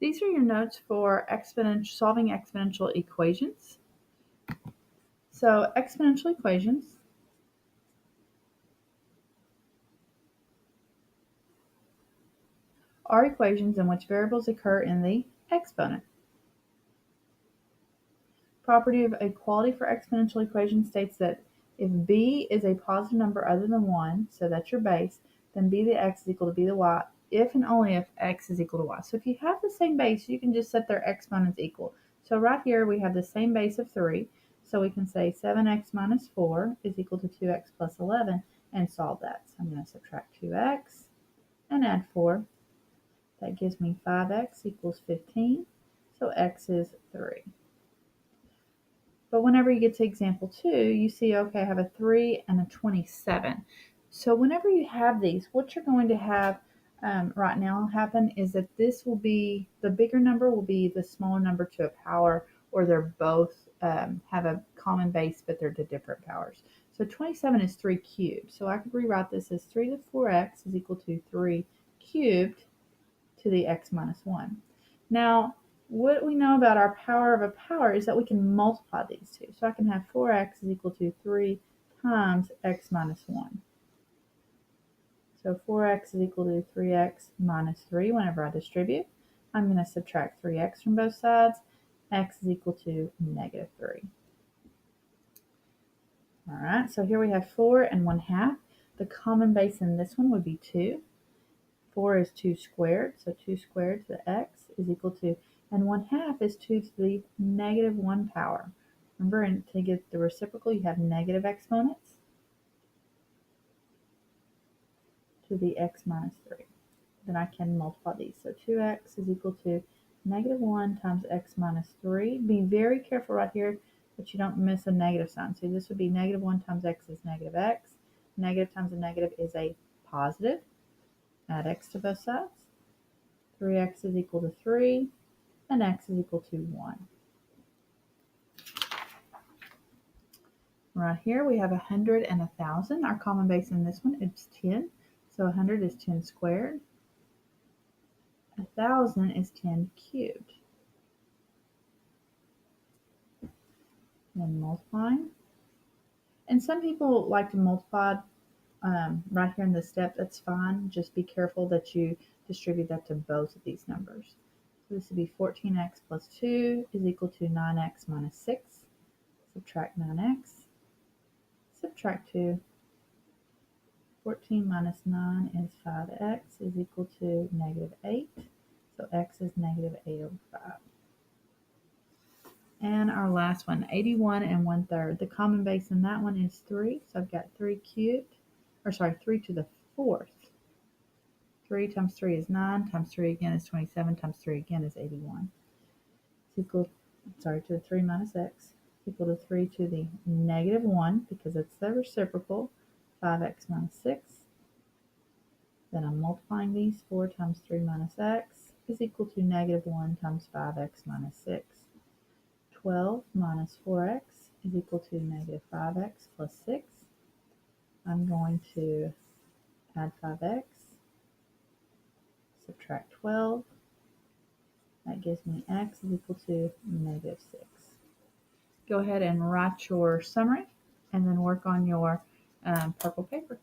These are your notes for solving exponential equations. So exponential equations are equations in which variables occur in the exponent. Property of equality for exponential equations states that if b is a positive number other than 1, so that's your base, then b to the x is equal to b to the y, if and only if x is equal to y. So if you have the same base, you can just set their exponents equal. So right here we have the same base of 3, so we can say 7x minus 4 is equal to 2x plus 11 and solve that. So I'm going to subtract 2x and add 4. That gives me 5x equals 15, so x is 3. But whenever you get to example 2, you see, okay, I have a 3 and a 27. So whenever you have these, what you're going to have right now happen is that this will be, the bigger number will be the smaller number to a power, or they're both have a common base, but they're to different powers. So 27 is 3 cubed. So I could rewrite this as 3 to the 4x is equal to 3 cubed to the x minus 1. Now, what we know about our power of a power is that we can multiply these two. So I can have 4x is equal to 3 times x minus 1. So 4x is equal to 3x minus 3 whenever I distribute. I'm going to subtract 3x from both sides. X is equal to negative 3. All right, so here we have 4 and 1/2. The common base in this one would be 2. 4 is 2 squared, so 2 squared to the x is equal to, and 1/2 is 2 to the negative 1 power. Remember, and to get the reciprocal, you have negative exponents to the x minus 3. Then I can multiply these. So 2x is equal to negative 1 times x minus 3. Be very careful right here that you don't miss a negative sign. So this would be negative 1 times x is negative x. Negative times a negative is a positive. Add x to both sides. 3x is equal to 3, and x is equal to 1. Right here we have 100 and 1,000. Our common base in this one is 10. So 100 is 10 squared. 1,000 is 10 cubed. Then multiplying. And some people like to multiply right here in the step. That's fine. Just be careful that you distribute that to both of these numbers. So this would be 14x plus 2 is equal to 9x minus 6. Subtract 9x. Subtract 2. 14 minus 9 is 5x is equal to negative 8. So x is negative 8 over 5. And our last one, 81 and 1/3. The common base in that one is 3. So I've got 3 cubed, 3 to the 4th. 3 times 3 is 9, times 3 again is 27, times 3 again is 81. It's equal, to the 3 minus x, equal to 3 to the negative 1, because it's the reciprocal, 5x minus 6. Then I'm multiplying these. 4 times 3 minus x is equal to negative 1 times 5x minus 6. 12 minus 4x is equal to negative 5x plus 6. I'm going to add 5x, subtract 12. That gives me x is equal to negative 6. Go ahead and write your summary and then work on your purple paper.